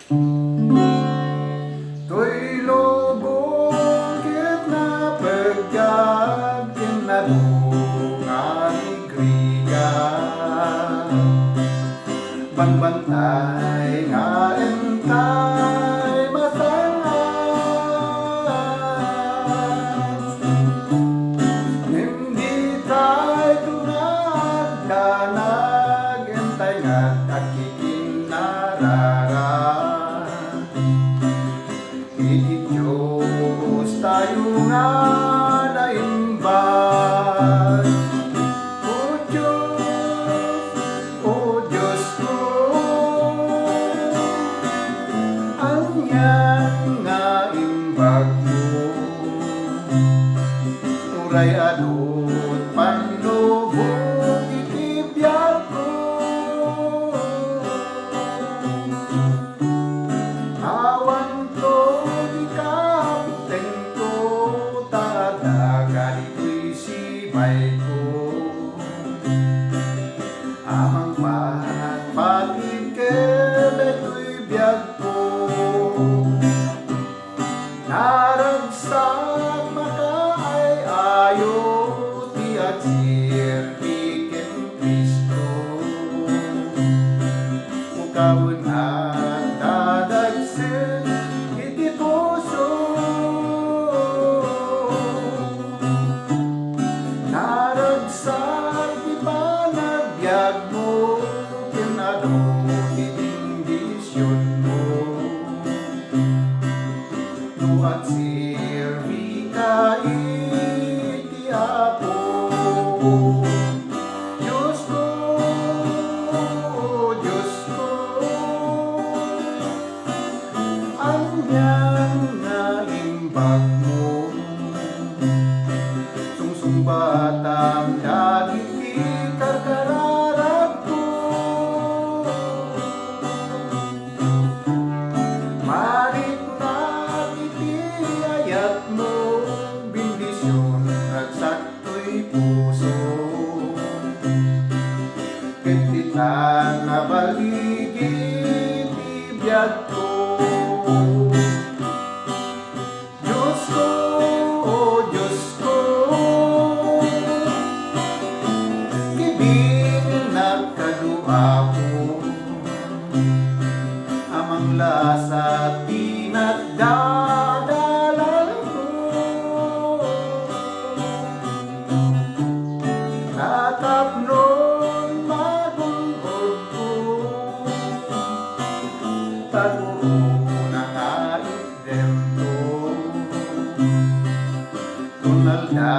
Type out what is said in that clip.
To'y lubong ket na pagkag kinadungan igriga banbantay nga entay masangan hindi tayo tunad danag entay nga akikinarara iti Diyos tayo nga naimbag. O Diyos ko, anyang nga imbag mo, uray adot panlubog iti biyag ko. Awan to di kapiteng ko, tadaga dito'y sibay ko. Amang patpatid keleto'y biyag ko. Naragsak makaay ayo ti agsir tiken Kristo. Ukawon at dadagsin iti puso. Naragsak di panagbiag mo, kinadong iting bisyon mo. Nuat sirvi ka iti Apo. Diyos ko, Diyos ko, anyang nga imbag mo. Sungsumbatang dagiti karkararag ko. Marit na iti ayat mo, bindisyon ragsak to'y puso. Kentitan na baligid ibiyag ko. Diyos ko, Diyos ko, kibing nagkadua ko. Amang lasa pinagdadalan ko. Tatapnon magungod ko, taguro na nga idem ko. Tunal na